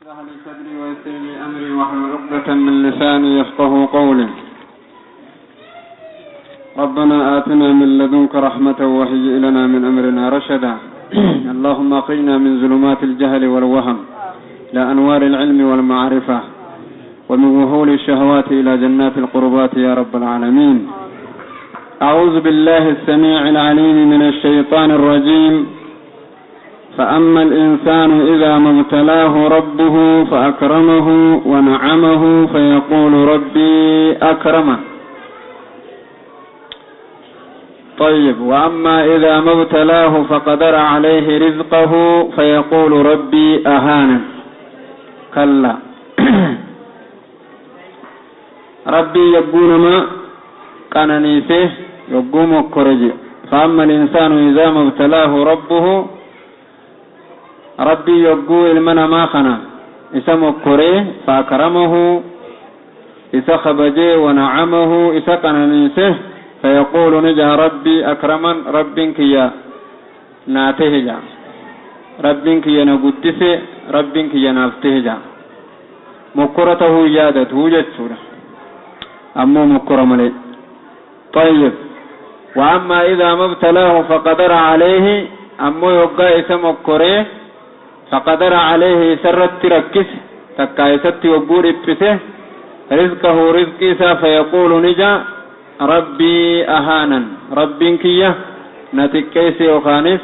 اشرح لي صدري ويسر لي امري واحلل عقدة من لساني يفقهوا قولي. ربنا آتنا من لدنك رحمة وهيئ لنا من امرنا رشدا. اللهم اخرجنا من ظلمات الجهل والوهم الى انوار العلم والمعرفة ومن وهول الشهوات الى جنات القربات يا رب العالمين. اعوذ بالله السميع العليم من الشيطان الرجيم. فأما الإنسان إذا ما ابتلاه ربه فأكرمه ونعمه فيقول ربي أكرمن. طيب، وأما إذا ما ابتلاه فقدر عليه رزقه فيقول ربي أهانن. كلا. ربي يقول ما كان نيسه يقوم كرجي. فأما الإنسان إذا ما ابتلاه ربه ربي يقول المنا ما خنا اسمه كوري فأكرمه إسخبجي ونعمه إسقننيسه فيقول نجا ربي أكرمن. ربك يا ناتهجا ربك يا نقدسه ربك يا نفتهجا مكرته يادته جتشورا أمو مكرم لي. طيب، وأما إذا ما ابتلاه فقدر عليه أمو يقى اسمه كوري فقدر عليه سرت ركس تكايست يقول ابسه رزقه رزقيسا فيقول نجا ربي أهانن. ربك يا نتكيسي وخانس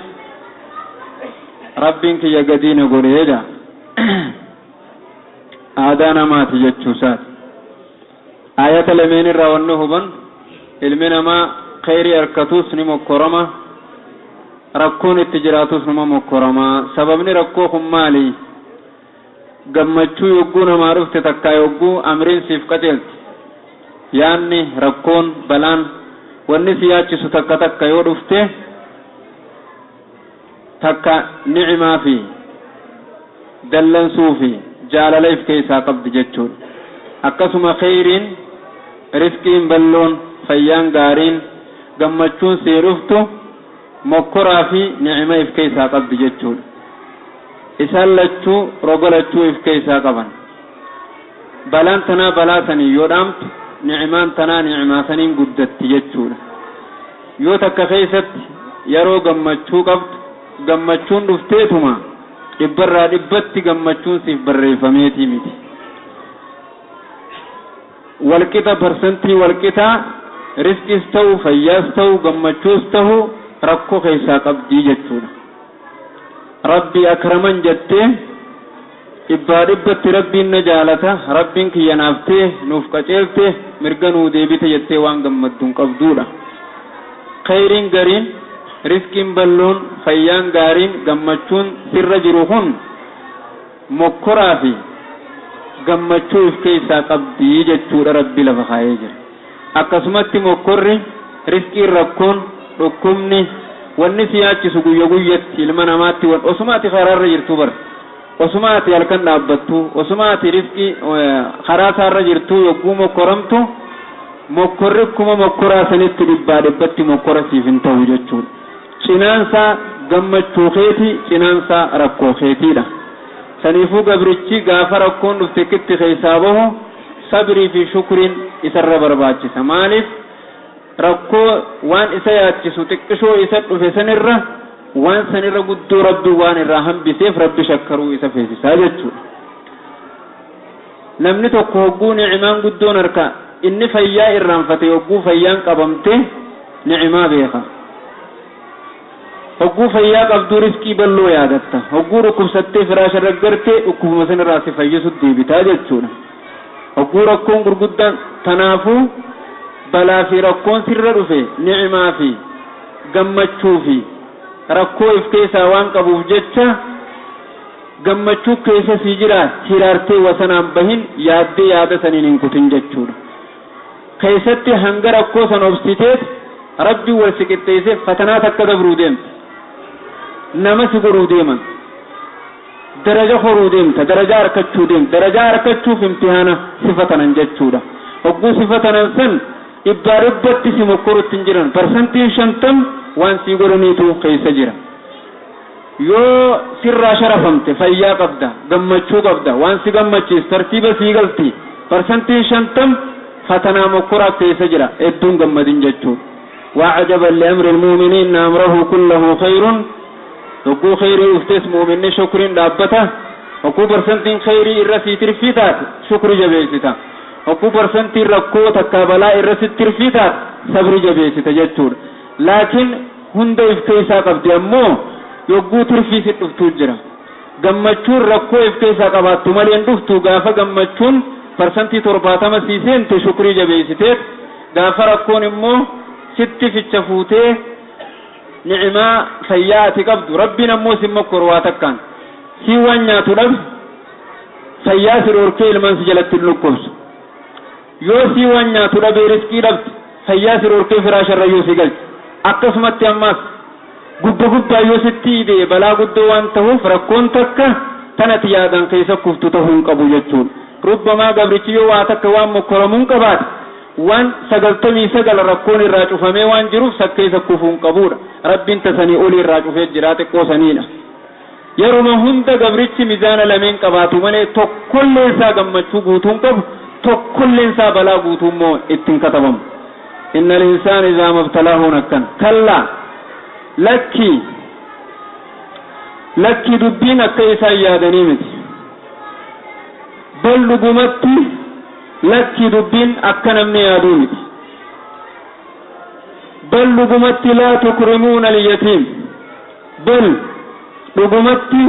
ربك يا قدين قريجا آدانا ما تجتشوسات. آية لمن الرونيه بن علمنا ما خير أركتوس نمكرمة rakkoon itti jiraatus nama mokkoramaa. sababni rakkoo kun maali? gammachuu yogguu namaa dhufte takkaa yogguu amriin siif qajeelti. yaanni rakkoon balaan wanni si yaachisu takka takka yoo dhufte takka ni'imaa fi dallansuu fi jaalala if keessaa qabdi jechuudha. akkasuma khayriin riskiin balloon fayyaan gaariin gammachuun si dhuftu mokkoraa fi ni'ima if keessaa qabdi jechuudha. isaan lachuu rogolachuu if keessaa qaban. balaan tanaa balaa sanii yoo dhaamtu ni'imaan tanaa ni'imaa saniin guddatti jechuudha. yoo takka keessatti yeroo gammachuu qabdu gammachuun dhufteetuma dhibbarraa dhibbatti gammachuun siif barreeffameetii miti. walqixa parsantii walqixaa riskiis ta'u fayyaas ta'u gammachuus ta'u rakkoo keessaa qabdii jechuudha. rabbi akraman jettee dhibbaa dhibbatti rabbiin na jaalata rabbiin kiyya naaftee nuuf qaceelte mirga nuu deebite jettee waan gammadduun qabduudha. khayriin gariin riskiin balloon fayyaan gaariin gammachuun sirra jiru kun mokkoraa fi gammachuu if keessaa qabdii jechuudha. rabbi lafa kaayee jira. akkasumatti mokkorri riskiin rakkoon dhukkubni wanni si yaachisu guyya guyyatti ilma namaatti osumaati karaarra jirtu bar osumaati halkan dhaabbattu osumaati riskii karaa isaarra jirtu yogguu mokkoramtu mokkorri kuma mokkoraa sanitti dhibbaa dhibbatti mokkora siif hin ta'u jechuudha. cinaansaa gammachuu keeti cinaansaa rakkoo keetiidha. saniifuu gabrichi gaafa rakkoon dhufte kitti keessaa bahu sabrii fi shukriin isarra barbaachisa. maaliif rakkoo waan isa yaachisu xiqqishoo isa dhufe sanirra waan sanirra guddoo rabbi waan irraa hambiseef rabbi shakkaruu isa feesisaa jechuudha. namni tokko hogguu ni'imaan guddoon harka inni fayyaa irraanfate hogguu fayyaan qabamte ni'imaa beeka. hogguu fayyaa qabduu riskii balloo yaadatta. hogguu dhukkubsattee firaasha raggartee dhukkubuma sanirraa si fayyisu deebitaa jechuudha. hogguu rakkoon gurguddaan tanaafuu balaa fi rakkoon sirra dhufe ni'imaa fi gammachuu fi rakkoo if keessaa waan qabuuf jecha gammachuu keessa si jira hiraartee wasanaan bahin yaaddee yaada saniin hin kutin jechuudha. keessatti hanga rakkoo san obsiteet rabbi wal si qixxeessee fatanaa takka dabruu deemta. nama si godhuu deeman daraja horuu deemta darajaa harkachuu deemta. darajaa harkachuuf imtihaana sifatanan jechuudha. hogguu sifatanan san dhibbaa dhibbatti si mokkorutti hin jiran parsantiin 50 waan si godhaniitu keessa jira. yoo sirraa sharafamte fayyaa qabda gammachuu qabda waan si gammachiis tartiiba sii galti parsantiin 50 fatanaa mokkoraa keessa jira hedduun gammadin jechuudha وعجبا لأمر المؤمنين أمره كله خير وكو خير أفتس مؤمن شكر دابته وكو برسنتين خيري الرسي ترفيتات شكر جبيستا وكو برسنتين ركو تكابلا الرسي ترفيتات صبر جبيستا جتور لكن هند افتيسا قبدي أمو يقو ترفيسي تفتوجرا gammachun rakkoo ifteesa qabaattu malee dhuftu gaafa gammachuun parsantii 70 siiseen te shukrii jabeessitee gaafa rakkoon immoo sitti ficha fuutee ni'ima fayyaati qabdu rabbiin ammoo simma korwaa takkaan si waan nyaatu dhab fayyaa sirorkee ilman si jalatti lukkubsu yoo si waan nyaatu dhabe riskii dhabdi fayyaa sirorkee firaasharra yoo si galchi akkasumatti ammas guddaa yoo sitti idee balaa guddoo waan ta'uuf rakkoon takka tanati yaadan keessa kuftu ta'uun qabu jechuudha rubbamaa gabrichi yoo waa takka waan mokkoromuun qabaate waan 99 rakkoon irraa cufamee waan jiruuf sakkeessa kufuun qabuudha rabbiin tasanii olii irraa cufee jiraate qoosaniidha yeroo hunda gabrichi mizaana lameen qabaatu malee tokkollee isaa gammachuu guutuun qabu tokkollee isaa balaa guutuummoo ittiin katabamu innal insaana idhaa mabtalaahu nakkan kallaa lakki dubbiin akka isaa yaadanii miti bal dhugumatti lakki dubbiin akka namni yaaduu miti bal dhugumatti laa tukrimuuna alyatiim bal dhugumatti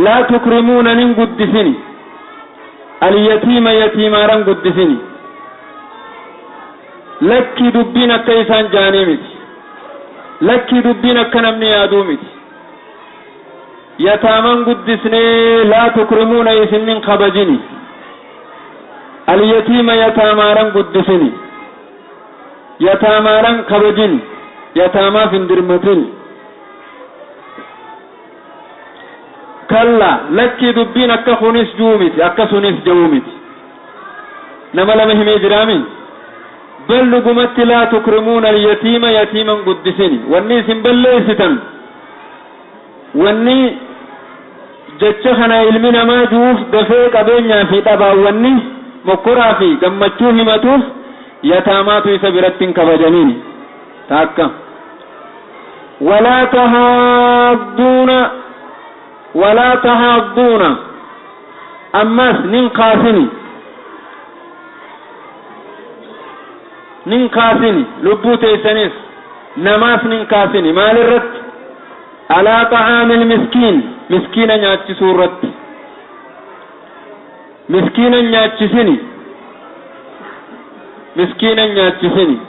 laa tukrimuuna nin guddisini alyatiima yatiimaaran guddisini lakki dubbiin akka isaan jaanii miti lakki dubbiin akka namni yaaduu miti yataaman guddisnee laa tukrimuuna isinin kabajini alyatiima yataamaaran guddisini yataamaaran kabajini yataamaaf hin dirmatini kalla lakki dubbiin akka kunis juu miti akka sunis ja'uu miti nama lama himee jiraami bal dhugumatti laa tukrimuuna alyatiima yatiiman guddisini wanni isin balleessitan wanni jecha kana ilmi namaa juuf dafee qabeenyaa fi dhabaawwanni mokkoraa fi gammachuu himatuuf yataamaatu isa biratti hin kabajaniini taakka walaa tahaadduuna ammas nin kaasini lubbuu teessanis namaas nin kaasini maalirratti alaa ta'aamil miskiin miskiina nyaachisuu irratti miskiina nyaachisini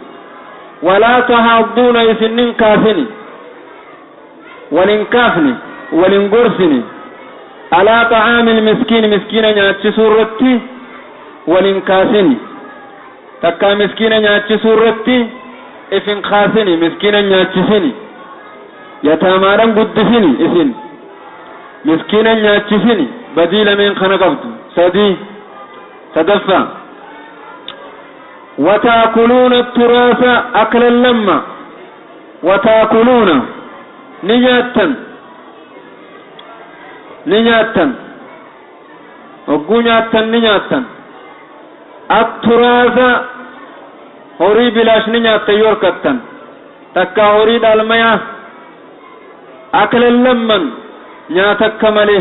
walaa tahaadduuna isin nin kaasini walin kaafni walin gorsini alaa ta'aamil miskiin miskiina nyaachisuu irratti walin kaasini takkaa miskiina nyaachisuu irratti ifin kaasini miskiina nyaachisini yataamaadhan guddisini isin miskiina nyaachisini badii lameen kana qabdu sadaffaa وتأكلون التراث أكلا لما وتأكلون نياتا نياتا التراث هوري بلاش نياتا يوركتا تكا هوري دالميا أكلا لما نياتا كمالي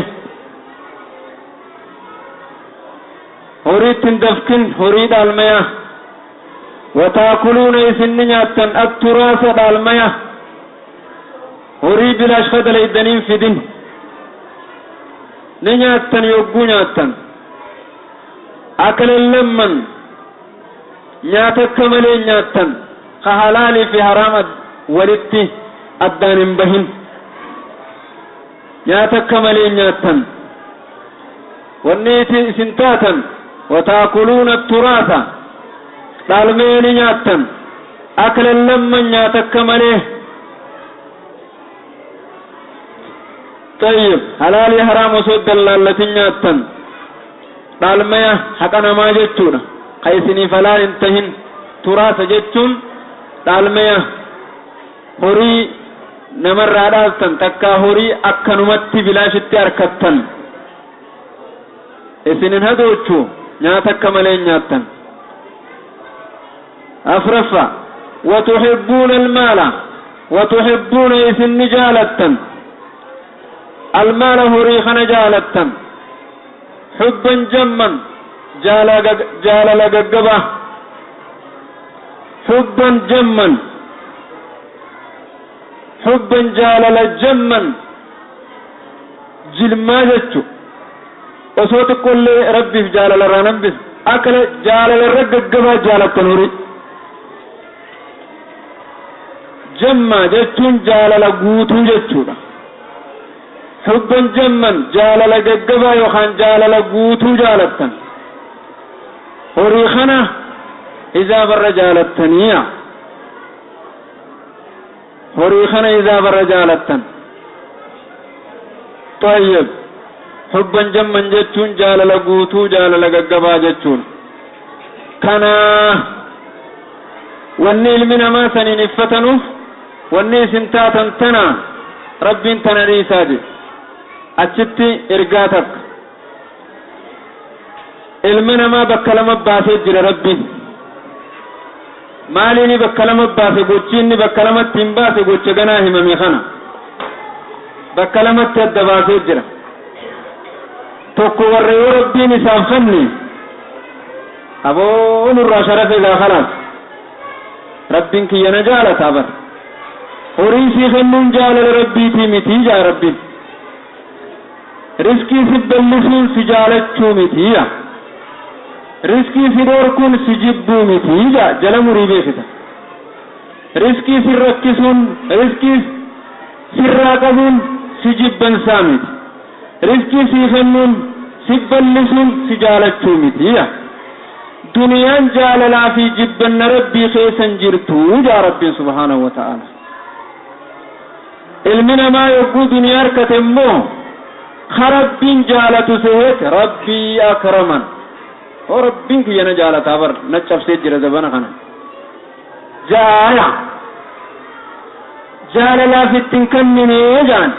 هوري تندفكن هوري دالميا وتأكلون إسن نياتا التراث دالميا هوري بلاش خدل إدنين في دين نياتا يوغو نياتا أكل لمن نياتا كمالي نياتا خحلالي في حرام ولدتي الدان بهن نياتا كمالي نياتا والنيتي سنتاتا وتأكلون التراث دالمين نياتا أكل لمن نياتا كمالي طيب حلالي حرام وسود دلالة نياتا دالميا حقنا ما جتونا قيسني فلا انتهن تراث جتون دالميا هوري namarraa dhaabtan takkaa horii akkanumatti bilaashitti harkattan isinin hadoochu nyaata akka malee nyaattan. afraffa watuhibbuuna almaala watuhibbuuna isin jaalattan almaala horii kana jaalattan hubban jamman jaalala gaggaba hubban jamman hubban jaalala jamman jilmaa jechu osoo xiqqoollee rabbiif jaalala irraa nambis akkana jaalala irra gaggabaa jaalattan horii jamma jechuun jaalala guutuu jechuudha. hubban jamman jaalala gaggabaa yookaan jaalala guutuu jaalattan horii kana hizaabarra jaalattaniya horii kana hizaabarra jaalattan. طيب hubban jamman jechuun jaalala guutuu jaalala gaggabaa jechuun kana wanni ilmi namaa saniin iffatanuuf wanni isin taatan tana rabbiin tana dhiisaa jedhe achitti ergaa takka ilma namaa bakka lama baasee jira rabbiin maaliini bakka lama baase gochiinni bakka lamatti hin baase gocha ganaa himame kana bakka lamatti adda baasee jira. tokko warra yoo rabbiin isaaf kenne aboo nurraa sharafe gaa khalaas rabbiin kiyyana jaalataa bar horii sii kennuun jaalala rabbiitii mitii jaa rabbiin riskii si ballisuun si jaalachuu mitii riskii si dhorkuun si jibbuu mitii jala murii beekita riskii si rakkisuun riskii sirraa qabuun si jibbansaa miti riskii si kennuun si ballisuun si jaalachuu miti duniyaan jaalalaa fi jibbanna rabbii keessan jirtu jaa rabbiin subhaanahu wa ta'ala. ilmi namaa yogguu duniyaa harkate immoo rabbiin jaalatu sehet rabbii akraman oo rabbiin kiyyana jaalataa bar na cabsee jira zabana kana jaalalaaf ittiin kenninee jaan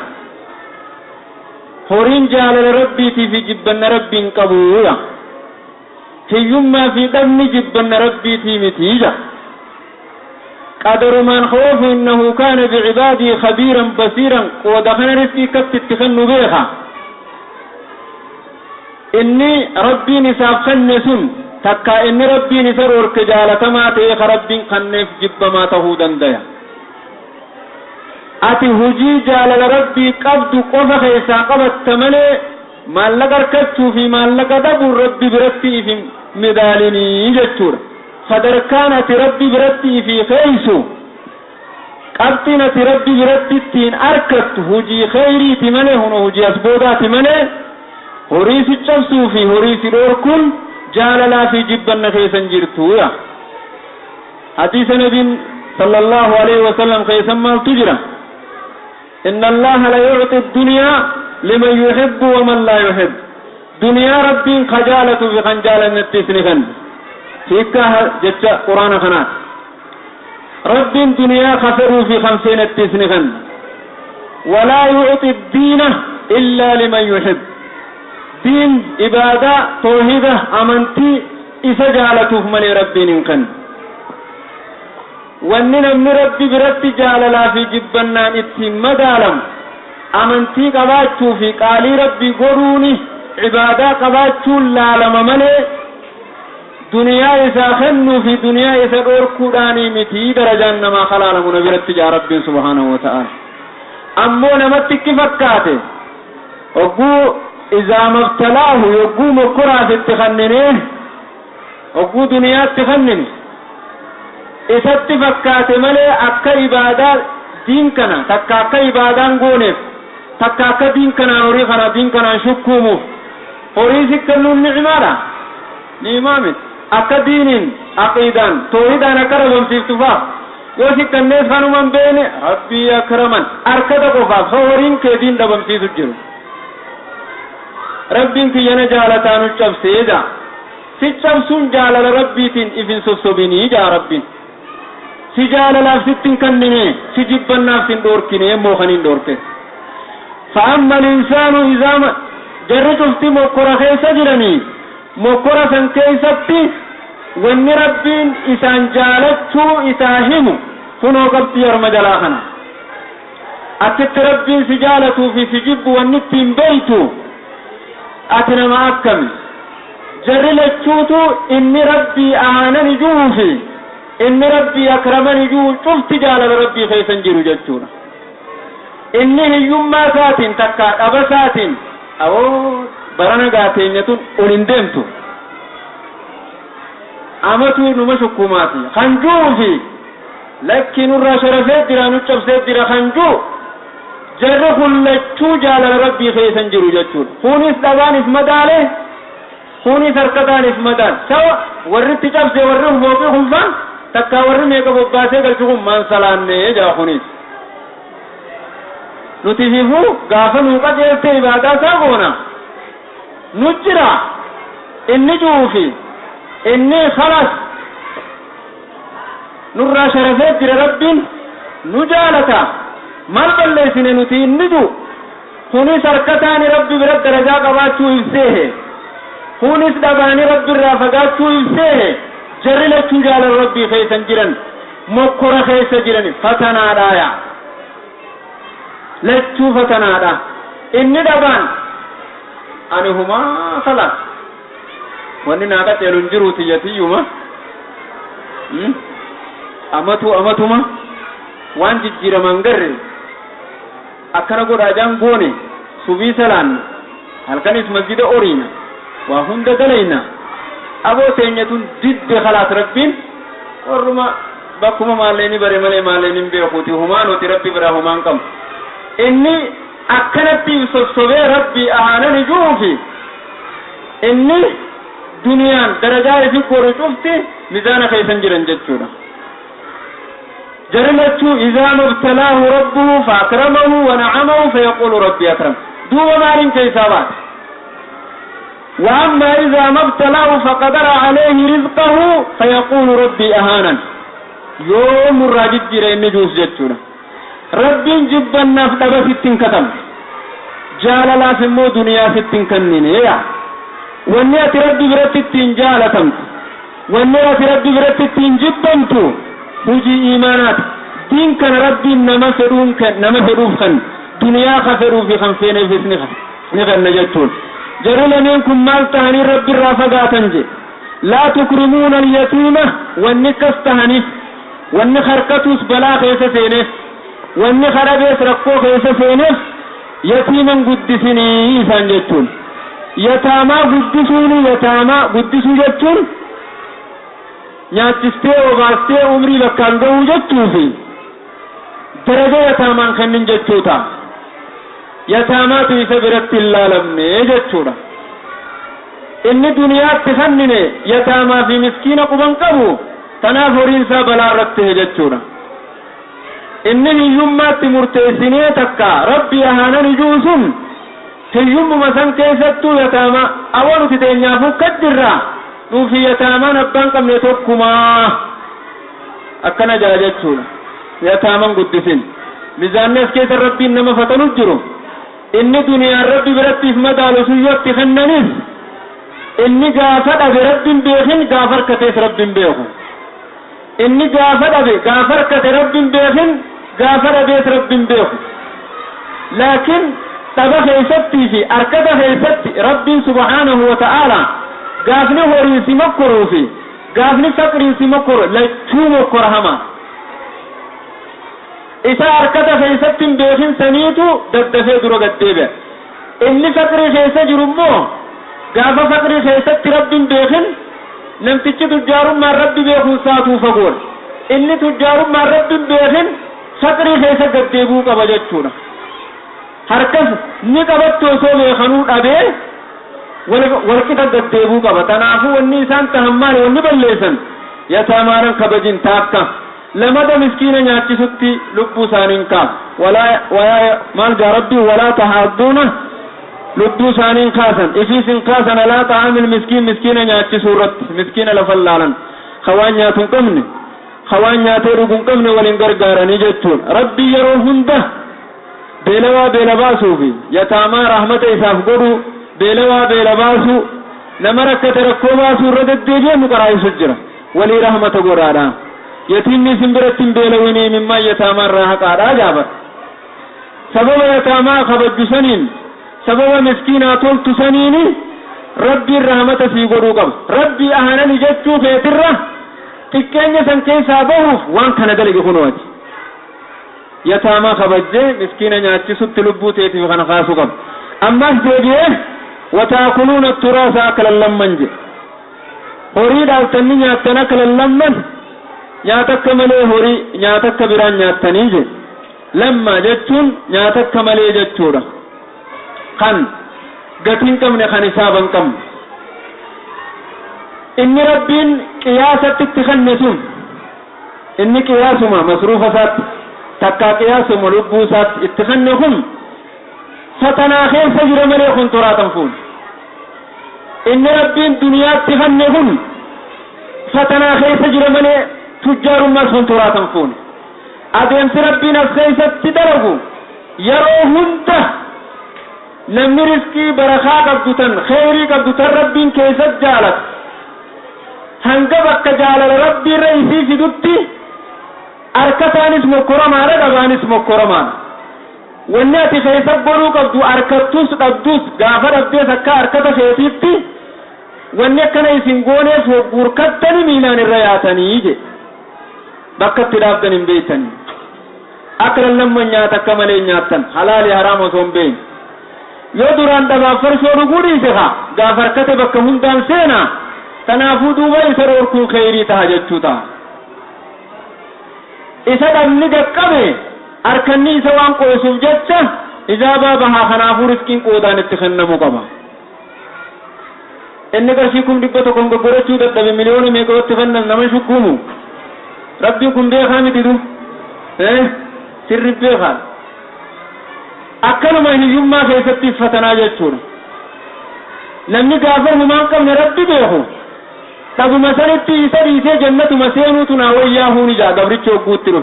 horiin jaalala rabbiitii fi jibbanna rabbiin qabuuya hiyyummaa fi dhabni jibbanna rabbiitii mitiija قدر من خوف إنه كان بعباده خبيرا بصيرا ودخل رزقي كبت اتخنوا بيها إني ربي نساب خنسون تكا إني ربي نسر وركجالة ما تيخ ربي خنف جب ما تهودا ديا أتي هجي جالة ربي قبض قفخ إساقبت تمني ما لقر كتشو في ما لقر دبو ربي برتي في مدالني جتور فدركانة ربي برتي في خيسو قبطنة ربي برتي تين أركت هجي خيري تمني هنا هجي أسبودا تمني هريس الشمسو في هريس الأركن جاللا في جبن خيسا جرتويا حديث نبي صلى الله عليه وسلم خيسا ما تجرى إن الله لا يعطي الدنيا لمن يحب ومن لا يحب دنيا ربي خجالة في خنجالة نتسنخن فيكا جتشا قرآن خنات رب دنيا خسروا في 50 التسنخن ولا يعطي الدين إلا لمن يحب دين إبادة توحيدة أمنتي إسجالته من ربي ننقن وأننا من ربي برتي جاللا في جبنا اتهم دالم أمنتي قباتشو في قالي ربي قروني عبادة قباتشو لالم ملي دنيا إسا خنو في دنيا إسا قرقوداني متي درجان نما خلال من برتي جا ربي سبحانه وتعالى أمو نمتك فكاته وقو إذا ما ابتلاه يقوم كرة التخننين وقو دنيا التخنن إذا اتفكات ملي أكا إبادة دين كنا تكا أكا إبادة نقونف تكا أكا دين كنا نوريخنا دين كنا شكومو وريسك كنون نعمارا نعمامت أكا دين عقيدان توحيدان أكرم في افتفاق يوسك الناس خانو من بين ربي أكرمان أركض قفاف خورين كدين دبم في سجرو ربين كي ينا جالتانو چبسيدا سچبسون جالل ربيتين إفن سبسبيني جا ربين سجال لافستين كنني سجبن نافسين دوركني موخنين دورك فأما الإنسان إذا ما جرت أفتي مكرة خيسة جرني مكرة سنكيستي وإن ربين إسان جالتو إساهم فنو قبت يرم جلاخنا أكت ربين سجالتو في سجب والنتين بيتو أتنا ما أكمل جري لتشوتو إن ربي أعانني جوفي إن ربي أكرمني جوف شفت جال ربي خيسا جيرو جتشونا إنه يما ساتين تكا أبا ساتين أو برنا قاتين يتون أولندمتو أمتو نمشكو ماتي خنجوفي لكن الراشر سيدرا نتشب سيدرا خنجو جري خلتشو جال ربي خيسا جيرو جتشونا خونيس دبانيس مدالي خوني سرقدان اسمدان سوا ورث تجاب سے ورث موقع خنفان تکا ورث میں کا بباسے گلچکم مان سلان نے جا خونیس نتیجیفو گافا نوکا جیسے عبادہ سا گونا نجرا inni juufi inni khalas nurra sharafee jira rabbiin nu jaalata mal balleessine nuti inni ju kunis harkataani rabbi biratti darajaa qabaachuu ibseehe kunis dhabaani rabbi irraa fagaachuu ibseehe jarri lachuu jaalala rabbii keessan jiran mokkora keessa jiran fatanaadhaaya lachuu fatanaadha inni dhabaan ani humaa khalas wanni naaka teelun jiruuti yatiyyuma amatuma waan jijjiiraman garre akkana godhaajaan goone subii salaan halkanis masjida oriina waa hunda galayna aboo teenyatun didde khalaas rabbiin warruma bakkuma maalleeni bare malee maalleeniin beekuuti humaanoti rabbi biraa humaan qabu inni akkanatti sossobee rabbi ahaanani juufi inni duniyaan darajaa ifi koru cufti mizaana keessan jiran jechuudha جرلته إذا ما ابتلاه ربه فأكرمه ونعمه فيقول ربي أكرم دو مالين كيسابات وأما إذا ما ابتلاه فقدر عليه رزقه فيقول ربي أهانا يوم الراجد جرى النجوز جتنا ربي جبا نفدب ستين كتم جال لا سمو دنيا ستين كنين ونيات ربي برتتين جالتم ونيات ربي برتتين جبنتو هجي إيمانات دين كان ربي نما فروف خن دنيا خفروا في خمسين في سنخ نغن نجتون جرل منكم مال تهني ربي الرافقات انجي لا تكرمون اليتيمة والنكس تهني والنخركتوس بلا خيس سينف والنخربيس رقو خيس سينف يتيما قدسني إيسان جتون يتاما قدسوني يتاما قدسو جتون nyaachistee obaastee umrii bakkaan ga'uu jechuufi daraja yataamaan kennin jechuudha yataamaatu isa biratti hin laalamne jechuudha inni duniyaatti kennine yataamaa fi miskiina quban qabu tanaaf horiinsaa balaa irratti jechuudha inni hiyyummaatti murteessinee takka rabbi ahaanan ijuusun hiyyummuma san keessattuu yataamaa awwaluti teenyaafuu kaddirraa nuufi yataamaan abbaan qabne tokkumaa akkana jaa jechuudha yataamaan guddisin mizaannes keessa rabbiin nama fatanu jiru inni duniyaan rabbi birattiif madaalu suyyootti kennanis inni gaafa dhabe rabbiin beekin gaafa harkatees rabbiin beeku inni gaafa dhabe gaafa harkate rabbiin beekin gaafa dhabees rabbiin beeku laakiin dhaba keessattii fi harkata keessatti rabbiin subhaanahu wa ta'aala gaafni horii si makkoruu fi gaafni faqrii si makkoru lachuu mokkora hama isa harkata keessatti hin beekin saniitu daddafee dura gaddeebi'a inni faqrii keessa jiru immoo gaafa faqrii keessatti rabbiin beekin namtichi tujjaarummaan rabbi beekuu saatuu fagoodha inni tujjaarummaan rabbiin beekin faqrii keessa gaddeebuu qaba jechuudha harkas ni qabattu osoo beekanuu dhabee walqixa gaddeebuu qaba tanaafuu wanni isaan tahammaan wanni balleessan yataamaanan kabajin taakka lamada miskiina nyaachisutti lubbuu isaaniin kaaf maal jaa rabbii walaa tahaadduuna lubbuu isaaniin kaasan ifiisin kaasan alaa ta'aamil miskiina nyaachisuu irratti miskiina lafan laalan hawaan nyaatu hin qabne khawaan nyaatee dhuguun qabne waliin gargaaranii jechuun rabbii yeroo hunda beelawaa beela baasuufi yataamaa rahmata isaaf godhu beelawaa beela baasu nama rakkate rakkoo baasuu irra deddeebi'ee nu qaraa'isu jira walii rahmata godhaadha yatiimni isin biratti hin beelawinii mimmaa yataamaa irraa haqaadhaa jaabata sababa yataamaa kabajju saniin sababa miskiinaa toltu saniini rabbiin rahmata sii godhuu qaba rabbii ahanani jechuu keetirra xiqqeenya san keessaa bahuuf waan kana dalage kunooti yataamaa kabajjee miskiina nyaachisutti lubbuu teetiif kana kaasuu qaba ammas deebi'ee وتأكلون التراث أكلا لمن جي هوري دالتني نياتن أكلا لمن نياتك ملي هوري نياتك بران نياتني جي لما جتون نياتك ملي جتورا خان قتين كم نخان حسابا كم إن ربين قياسة تتخنسون إن قياسما مصروفة سات تكا قياسما لبوسات اتخنهم فتنا خير سجر مليخون تراتا فون إن ربين دنيا تخنهم فتنا خير سجر ملي تجار مسخون تراتا فون أدين ربين أسخيسة تدرغو يروهن ته نمي رزقي برخا قبضتن خيري قبضتن ربين كيست جالت هنقبك جالل ربي رئيسي في دوتي أركتان اسمه كرمان رقبان اسمه كرمان والناتي خيسب برو قبضو أركتوس قبضوس غافر أبدي سكا أركتا خيتيبتي والنكنا يسنقونيس وقركتني ميلان الرياتني يجي بكت رابدن بيتني أكرا لما نياتك ملي نياتن حلالي حرام وصوم بين يودران دبا فرشو رغوري سخا غافر كتبك هندان سينا تنافو دوبا يسرور كون خيري تهججوتا إسا دمني قبه أركني سوان قوسوف جتة إذا بابها خنافو رسكين قودان اتخنمو قبا إنك رشيكم دبتكم بقرشو دبا مليون ميقو اتخنم نمن شكومو ربكم بيخامي تدو سر بيخام أكلما هجوما كيستي فتنا جتشور نمني غافر ممان قبل ربي بيخو تابو مسانتي إسا جنة مسينو تناوياهو نجا قبرچو قوترو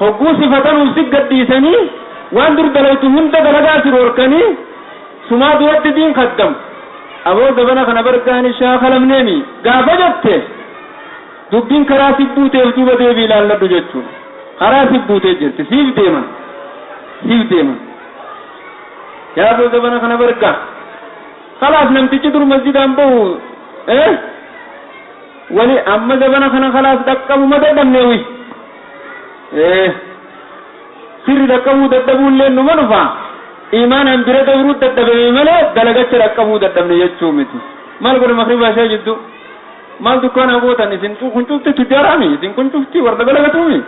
hogguu sifatan usig gaddiisanii waan dur dalaytu hunda dalagaa siroorkanii sumaa duratti diin kaddam aboo dabana kana bargaani shaakalamneemi gaafa jette dubbiin karaa sibbuuteef duuba deebii ilaalladhu jechuun karaa sibbuutee jirti siif deeman yaaboo dabana kana bargaa khalaas namtichi dur masjidaan bahu wali amma dabana kana khalaas dhaqqabu madadhamneewi sirri dhaqqabuu dadhabuu illee numa dhufa imaanaan bira dabruu dadhabame malee dalagacha dhaqqabuu dadhabne jechuu miti maal godhe makribaa ishee jiddu maal dukkaana gootan isin kun cufti tujjaaraami isin kun cufti warra dalagatuumi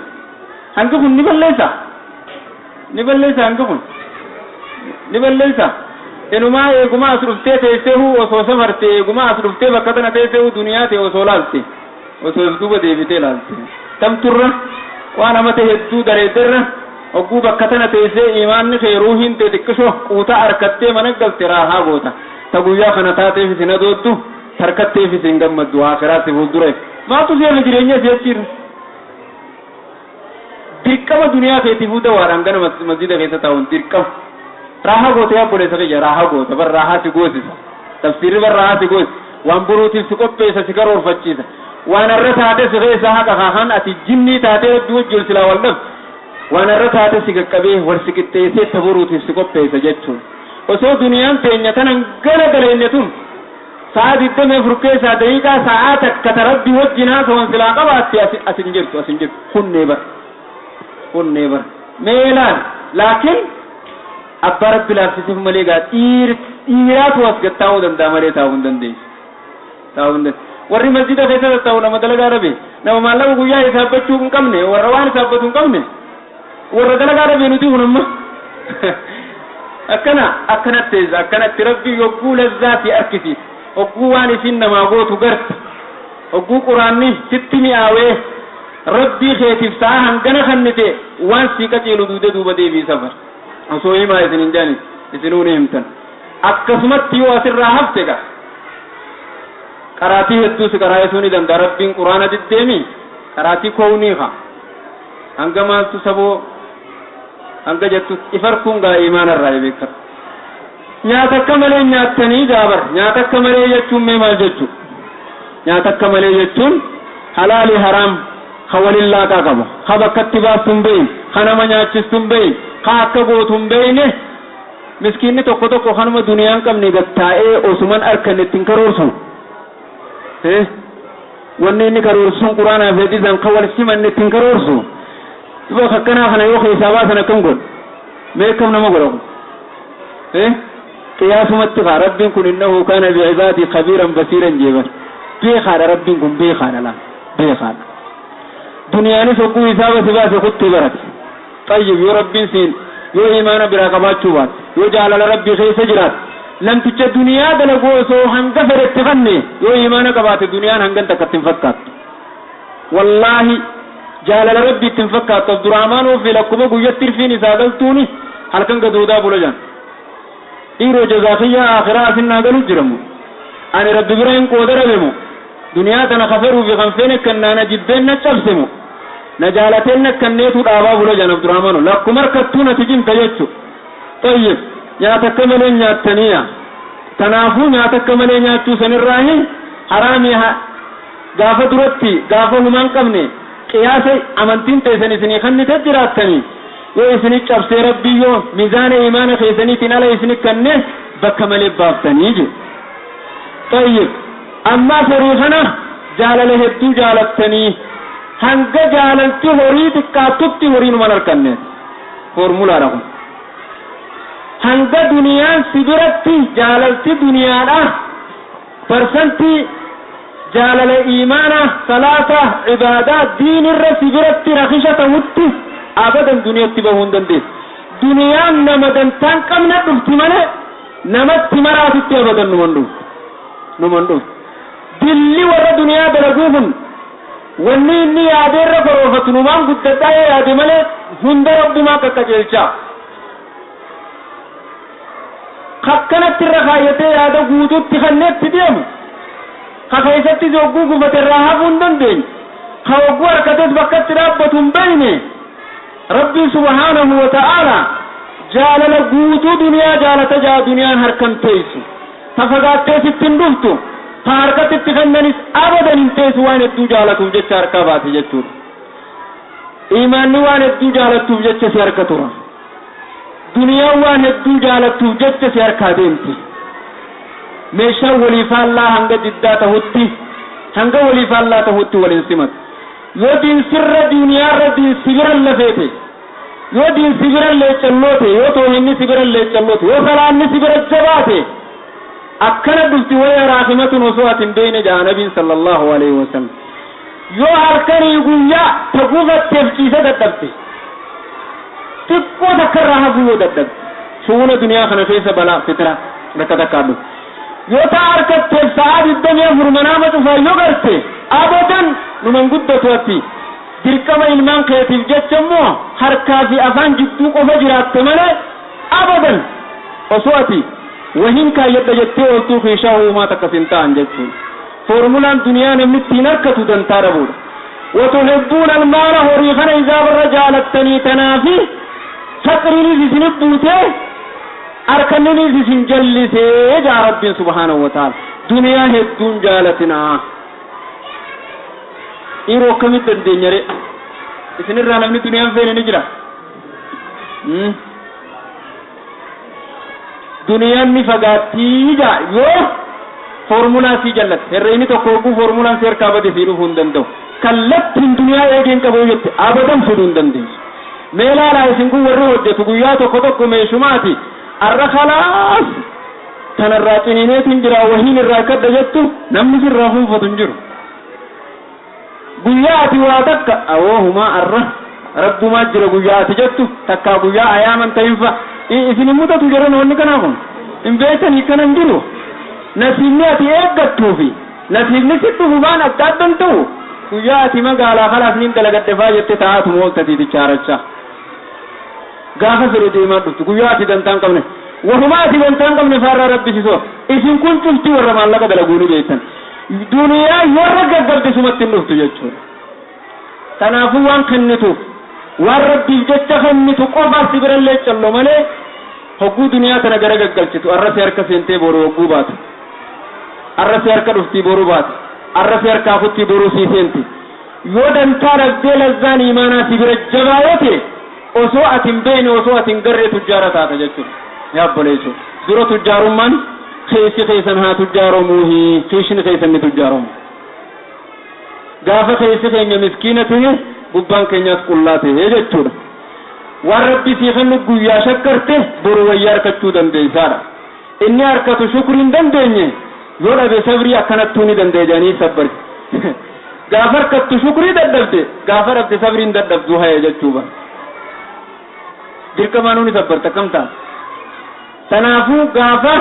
hangi kun ni balleessa hangi kun ni balleessa inumaa eegumaa as dhuftee teesseehu osoo samarte eegumaa as dhuftee bakka tana teesseehu duniyaa ta'e osoo laalte osoo duuba deebitee laalte tamturra waan amate hedduu dareederra ogguu bakka tana teessee imaanni kee ruuhiin tee xiqqisho quutaa harkattee mana galte raahaa goota ta guyyaa kana taateef isin adoottu harkatteef isin gammaddu aakiraatti fuuldureef maatu seena jireenya si'achiirra dirqama duniyaa keetiifuu dawaadhaan gana masjida keessa taa'uun dirqama raahaa goota yaa boleessa kiyya raahaa goota bar raahaa si goosisa tafsiirri bar raahaa si goosi waan buruutiif si qopheessa si karoorfachiisa waan irra taate si keessa haqa kaahan ati jinnii taate hedduu wajjin silaa wal dhab waan irra taate si qaqqabee wal si qixxeessee taburuutiif si qopheessa jechuun osoo duniyaan teenya tanan gala galeenne tun sa'a 24 keessaa daqiiqaa sa'aa takka tarabbii wajjin haasawwan silaa qabaatti asin jirtu hunnee bar meelaan laakiin abbaa rabbi laaffisiif malee gaa dhiiraatu as gattaa'uu danda'a malee taa'uu hin dandeessu warri masjida keessa taa'u nama dalagaa rabe nama maallaqa guyyaa hisaabbachuu hin qabne warra waan hisaabbatu hin qabne warra dalagaa rabe nuti hunamma akkanatti rabbi yogguu lazzaati arkisiis yogguu waan isin namaa gootu garta yogguu quraanni sitti mi'aawee rabbii keetiif sa'a hangana kannite waan sii qaceelu duude duuba deebii safar osoo himaa isin hin jaanis isinuu ni himtan akkasumatti yoo asirraa hafte gaa qaraatii hedduu si qaraa'isuu ni danda'a rabbiin quraana diddeemi karaati kooniha hanga maaltu saboo hanga jettu ifarkuun gaa imaana irraa beeka nyaata akka malee nyaatanii gaabar nyaata akka malee jechuun mee maal jechuun nyaata akka malee jechuun halaali haraam hawalillaa qabu habakkatti baastuun beeyin kanama nyaachistuun beeyin haa akka gootuun beeyne miskiinni tokko kanuma duniyaan qabne gattaa'ee osuman arkan ittiin karoorsu wanni inni karoorsuun quraanaa fi hadiisaan kan wal siman ittiin karoorsu duba akkanaa kana yoo keessaa baasan akkam godhu mee akkam nama godhamu qiyaasumatti kaa rabbiin kun innahu kaana bi'ibaadii khabiiran basiiran jeeban beekaadha rabbiin kun beekaadha laa beekaadha duniyaanis hogguu hisaaba si baase kutti barate tayyib yoo rabbiin siin yoo imaana biraa qabaachuu baate yoo jaalala rabbii keessa jiraate lamticha duniyaa dalagoo osoo hanga fedhetti fanne yoo imaana qabaate duniyaan hangan takkatti hin fakkaattu wallaahi jaalala rabbii ittiin fakkaattu Abdurrahmaan ofii lakkuma guyyatti irfiin isaa galtuuni halkan gadoodaa bula jaan dhiiroo jazaafiyyaa akhiraa asinnaa galu jiramu ani rabbi bira hin qoodarabemu duniyaa tana kaferuu fi kan feene kannaana jibbeen na cabsemu na jaalateen akkanneetu dhaabaa bula jaan Abdurrahmaan lakkuma harkattuu nati jimta jechu tayyib nyaata akka malee nyaattaniya tanaafuu nyaata akka malee nyaachuu sanirraahi haraamii gaafa duratti gaafa humaan qabne qiyaasa amantiin teessan isinii kannite jiraattanii yoo isinii cabsee rabbii yoo miizaana imaana keessaniitiin ala isinii kanne bakka malee baaftanii jiru tayyib ammaa horii kana jaalala hedduu jaalattanii hanga jaalalti horii xiqqaatutti horiinuman harkanne formulaadha kun hanga duniyaan sibiratti jaalalti duniyaadha persentii jaalala imaana salaata ibaadaa diinirra sibiratti rakisha ta'utti abadan duniyatti bahuu hin dandeessu duniyaan nama dantaan qabna dhufti malee namatti maraatutti abadan numan dhuftu dilli warra duniyaa dalaguu kun wanni inni yaadeerra karoorfatu numaan guddadhaa yaade malee hunda rabbumaa qaqqajeelchaa kakkanatti irra kaayyatee yaada guutuutti kanneetti deemu ka keessatti jogguu gufate irraa hafuu hin dandeenye ka hogguu harkates bakkatti dhaabbatu hin beeyne rabbii subhaanahu wa ta'aalaa jaalala guutuu duniyaa jaalata duniyaan harkan teessu ta fagaattees ittiin dhuftu ta harkatti itti kennanis abadan hin teessu waan hedduu jaalatuuf jecha harkaa baate jechuudha imaanni waan hedduu jaalatuuf jecha si harka tura duniyaa waan hedduu jaalatuuf jecha si harkaa deemti meeshaa waliifaallaa hanga diddaa tahutti hanga waliifaallaa tahutti waliin simatu yoo diin sirra duniyaarra diin sibiran lafeete yoo diin sibiran leeccalloote yoo toohinni sibiran leeccalloote yoo salaanni sibira jabaate akkana dhufti waya raahimatun osoo atin beeyne jaa nabiin sallallahu alaihi wasallam yoo halkanii guyyaa ta gufatteef ciise dadhabte xiqqoo takka irraa hafuu yoo dadhabde shuuna duniyaa kana keessa balaa fitira bakka takkaa dhufu yoo ta harkatteef sa'aa 24 manaama cufaa yoo garte abadan numan guddatu atti dirqama ilmaan keetiif jecha immoo harkaa fi afaan jidduu qofa jiraatte malee abadan osoo ati wahin kaayyadha jettee oltuu keeshaa uumaa takkas hin ta'an jechuun formulaan duniyaa namni ittiin harkatu dantaa dhabuudha watuhibbuuna almaala horii kana izaabarra jaalattanii tanaafi faqriinis isinif buutee arkanninis isin jallisee jaa rabbiin subhaanahu wa ta'ala duniyaa hedduun jaalatinaa dhiiroo akkamitti dandeenyare isinirraa namni duniyaan feene ni jira duniyaan ni fagaattii jaa yoo formulaa sii jallatte herreeyni tokko hogguu formulaan si harkaa bade sii dhufuu hin danda'u kallattiin duniyaa eegeen qabuu jette abadan fiduu hin dandeessu mee laalaa isin kun warri hojjetu guyyaa tokko meeshumaati arra khalaas tanarraa ciniineetiin jira wahiin irraa kadda jettu namni sirraa fuufatu hin jiru guyyaa ati waa takka awoohumaa arra rabbumaa jira guyyaa ati jettu takkaa guyyaa ayaaman ta'infa isin mudatu jiran wanni kanaa kun hin beekanii kanan jiru nasiibni ati eeggattuufi nasiibni si dhufu waan adda addan ta'u guyyaa ati magaalaa khalaas niin dalagadhefaa jette taa'atu mooltatii tichaarachaa gaafa fedhe deemaa dhuftu guyyaa ati dantaan qabne wahumaa ati dantaan qabne faarraa rabbisisoo isin kun cuftii warra maallaqa dalaguuni beektan duniyaa warra gaggabdisumatti hin dhuftu jechuudha تنافو وان كنتو والرب جت خنتو قبا سبر اللي تشلو مالي حقو دنيا تنجرى قلتو الرسي أركا سنتي بورو قوبات الرسي أركا دفتي بورو بات الرسي أركا فتي بورو سيسنتي يودن تارك ديل الزان إيمانا سبر الجبايتي وسوءة بين وسوءة قرر تجارة تجتو يا بوليسو درو تجارو من خيسي خيسن ها تجارو موهي خيشن خيسن تجارو غافة خيسي خيني مسكينة ببان كينياس قلاته جتو والربي سيخن قويا شكرته برو ويار كتو دندي سارا إني أركت شكرين دندي يولا بسبري أكنتوني دندي جاني سبر غافر كتو شكري دندي غافر أبت سبرين دندي زوها يجتوبا ديرك مانوني سبر تكمتا تنافو غافر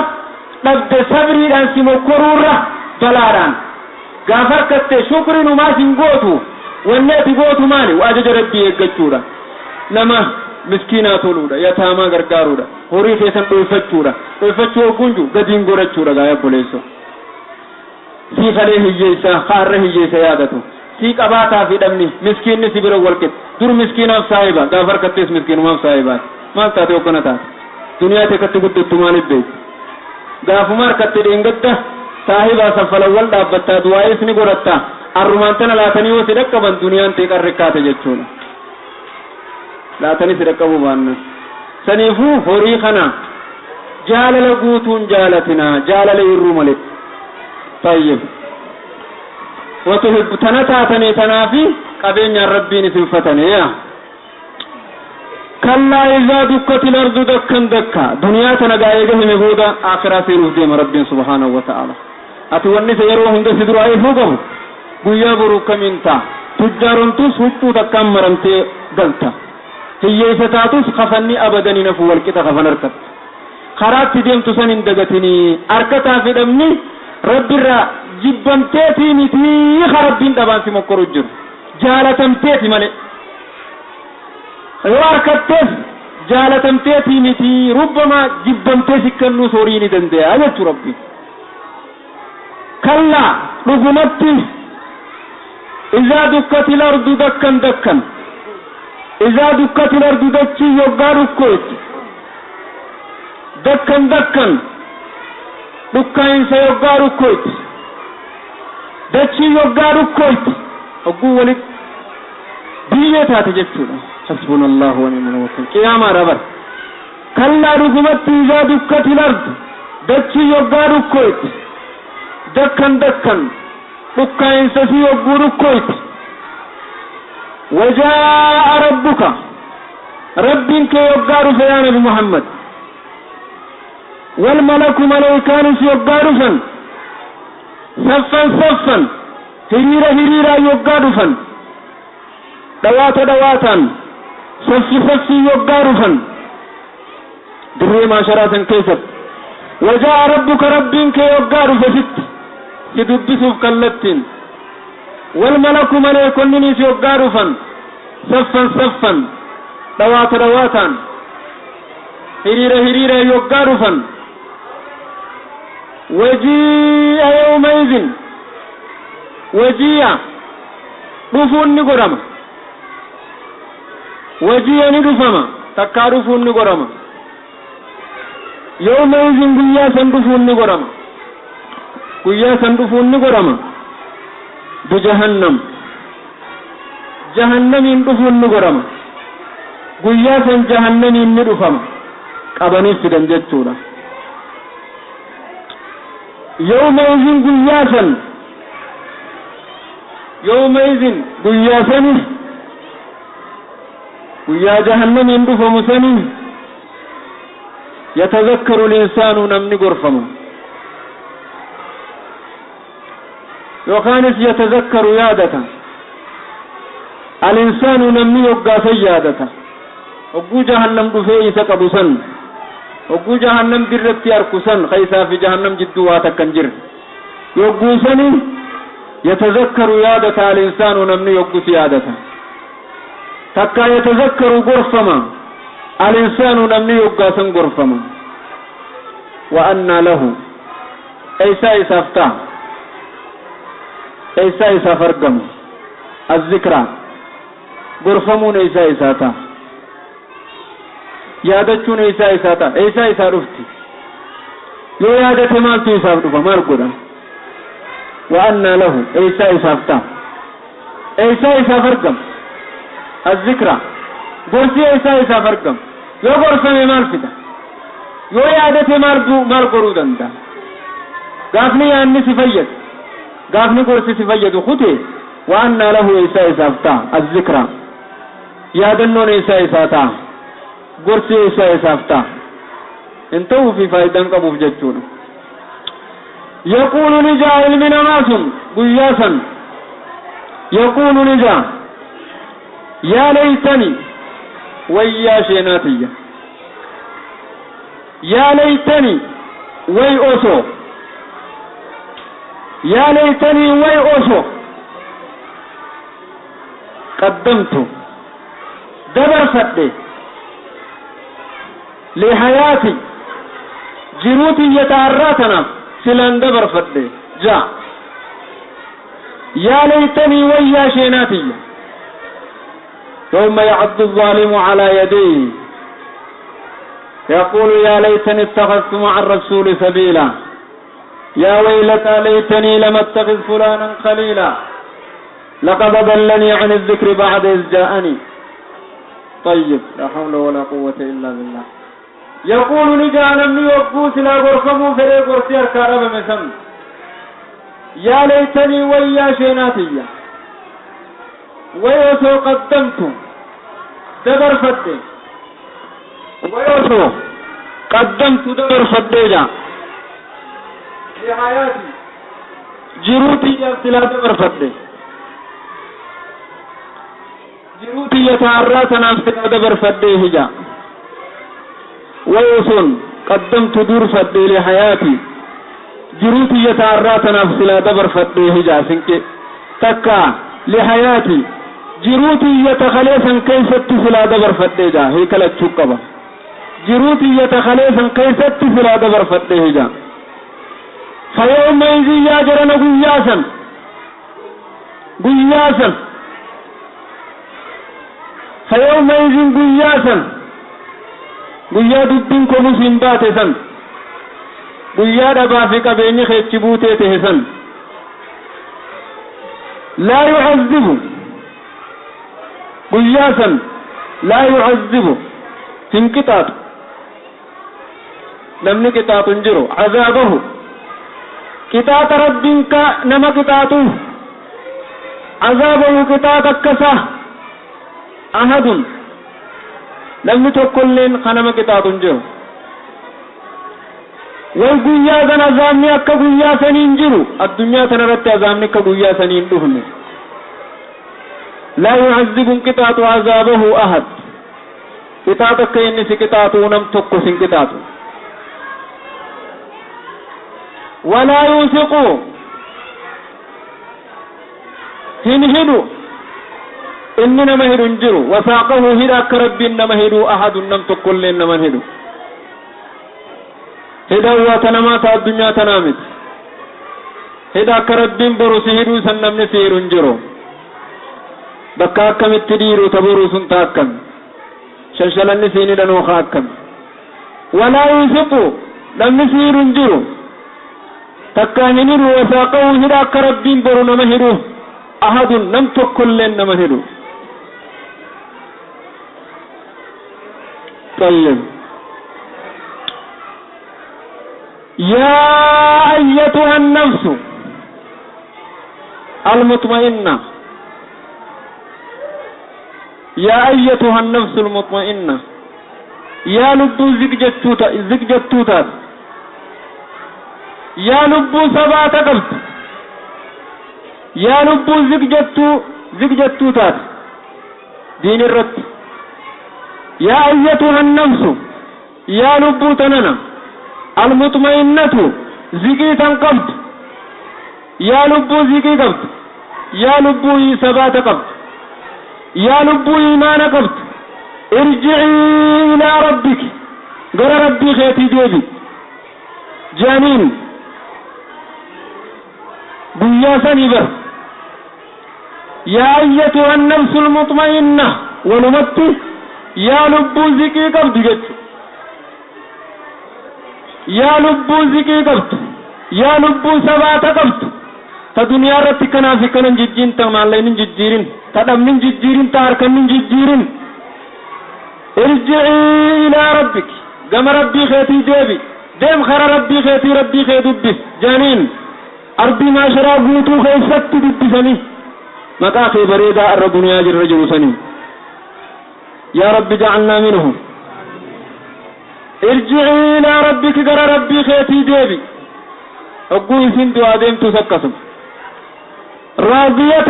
دبد سبري دانسي مكرورة جلاران غافر كتو شكري نما سنغوتو والناتي غوتو ماني واجج ربي يجتورا نما مسكينا تولودا يتاما غرغارودا هوري فيسن دوفتشو غنجو غدين غورچودا غايا بوليسو سي خليه ييسا خاره ييسا يادتو سي قباتا في دمني مسكين سيبر وركت دور مسكينا صاحبا غفر كتس مسكين ما صاحبا ما تاتي وكنتا دنيا تكت غدت مالي بيت غافمار كت دينغدا صاحبا سفل ول دابتا دوايس ني غورتا ارمانتنا لاتني وسدك بن دنيا تكركات جچونا لا تنسي ركبوا بان سنيفو هوري خنا جالل قوتون جالتنا جالل يروملت طيب وتحب تنتاتني تنافي قبين ربي نسنفتني كلا إذا دكت الأرض دكا دكا دنيا تنقايقه مهودا آخرا سيروف ديم ربي سبحانه وتعالى أتواني سيروه هند سدروا أي فوقه قويا بروك منتا تجارون تسوطو دكا مرمتي دلتا هي ستاتوس خفني أبدا نفو والكتا خفن أركت خرات ديم تسن اندقتني أركتا في دمني رب الرا جبن تيتي نتي خربين دبان في مكر الجر جالتم تيتي مالي واركت تيس جالتم تيتي نتي ربما جبن تيسي كنو سوريني دندي أجت ربي كلا رغمتي إذا دكت الأرض دكا دكا إذا دكت الأرض دكي يوغارو كويت دكن دكن دكاين سيوغارو كويت دكي يوغارو كويت أقول ولك بيئة تجسونا حسبنا الله ونعم الوكيل قيامة ربر كلا رغمت إذا دكت الأرض دكي يوغارو كويت دكن دكن دكاين سيوغارو كويت وجاء ربك ربك يغار يا نبي محمد والملك ملائكان يغار صفا صفا هريرا يغار دواتا صفي يغار دري ما شرات كيسب وجاء ربك ربك يغار ست يدبسوا كلتين والملك ملائكون يغار صفا دواتا هريرا يغار وجيء يومئذ وجيء رفون نقرم وجيء ندفم تكارفون نقرم يومئذ قياسا رفون نقرم قياسا رفون نقرم بجهنم جهنم رفون نقرم قياسا جهنم ندفم قبني فدن جتورا يومئذ قياسا ويا جهنم يندف مسني يتذكر الإنسان نمني غرفم وكانت يتذكر يادة الإنسان نمني يقى سيادة وقو جهنم دفئي سكبسن وقو جهنم برت يركسن خيسا في جهنم جدواتك كنجر يقو سني يتذكر يادة الإنسان نمني يقو سيادة تكا يتذكر غرفما الإنسان نمني يقى سن غرفما وأن له أيسا يسافتا أيسا يسافرقم الذكرى gorfamuun isaa ta'a yaadachuun isaa ta'a isaa dhufti yoo yaadate maaltu isaaf dhufa maal godha wa anna lahu isaaf ta'a isaaf argam الذكرى gorsi isaaf argam yoo gorsame maal fida yoo yaadate maal godhuu danda'a gaafni yaanni si fayyadu gaafni gorsi si fayyadu kute wa anna lahu isaaf ta'a الذكرى yaadannoon isaa ta'a gorsi isaaf ta'a انتو في فائدة قبوف جتون يقول نجا علمنا ماسم قياسا يقول نجا يا ليتني ويا شيناتي يا ليتني وي أوسو يا ليتني وي أوسو قدمت دبر فدي لحياتي جروتي يتعراتنا سلان دبر فدي جاء يا ليتني ويا شيناتي ثم يعض الظالم على يديه يقول يا ليتني اتخذت مع الرسول سبيلا يا ويلتى ليتني لم اتخذ فلانا خليلا لقد ضلني عن الذكر بعد إذ جاءني طيب لا حول ولا قوة إلا بالله يقول نجانا من يوقوس لا غرفمو فري غرسي الكارب مسم يا ليتني ويا شيناتي ويوسو قدمت دبر فدي ويوسو قدمت دبر فدي جا لحياتي جروتي يبتلا دبر فدي جروتي يتعراتنا ابتلا دبر فدي هجا ويوسون قدمت دور فدي لحياتي جروتي يتعراتنا ابتلا دبر فدي هجا سنك تكا لحياتي جروتي يتخليسا كيف اتفلا دبر فديجا هيك لا تشكبا جروتي يتخليسا كيف اتفلا دبر فديجا فيومئذ يجرن قياسا فيومئذ قياسا قيا دبين كمسين باتسا قيا دبا في قبيني خيتشبوتي تهسا لا يعذب قياسا لا يعذب تنكتات نمن كتات انجرو عذابه كتات ربك نما كتاته عذابه كتات كسا أحد لم تكلن خنما كتات انجرو والقياسا عذابني أكا قياسا انجرو الدنيا تنرت عذابني كقياسا انجرو لا يعذب كتات عذابه أحد كتات كين سكتات ونم تكو سكتات ولا يوثق هنهدو إننا مهدو انجرو وساقه هدا كرب إنما هدو أحد نم تكو لنا مهدو هدا واتنمات الدنيا تنامت هدا كرب برو سهدو سنم نسير انجرو bakka akkamitti dhiiru taburuu sun taakkam shashalanni siini dhanoo kaakkam walaa yuusiqu namni siiru hin jiru takkaan hin hidhu wasaaqahu hidha akka rabbiin boru nama hidhu ahadun nam tokkolleen nama hidhu طيب يا أيتها النفس المطمئنة يا أيتها النفس المطمئنة يا لبو زكجتوتا يا لبو سبات قلب يا لبو زكجتوتا دين الرد يا أيتها النفس يا لبو تننا المطمئنة زكيتا قلب يا لبو زكي قلب يا لبو سبات قلب يا لبو إيمان قبط ارجعي إلى ربك قال ربي خيتي ديبي جانين بياسا نبر يا أيتها النفس المطمئنة ونمت يا لبو زكي قبض جت يا لبو زكي قبض يا لبو سبات قبض تدنيا رتكنا في كنن ججين تمالين ججيرين تدمن ججيرين تاركن ججيرين ارجعي إلى ربك قم ربي خيتي ديبي ديم خر ربي خيتي دبس جانين أرضي ما شرا قوتو خيست دبسني مكاخي بريدا الرب دنيا جر رجل سني يا رب جعلنا منهم ارجعي إلى ربك قر ربي خيتي ديبي أقوي سندو آدم تسكسم راضية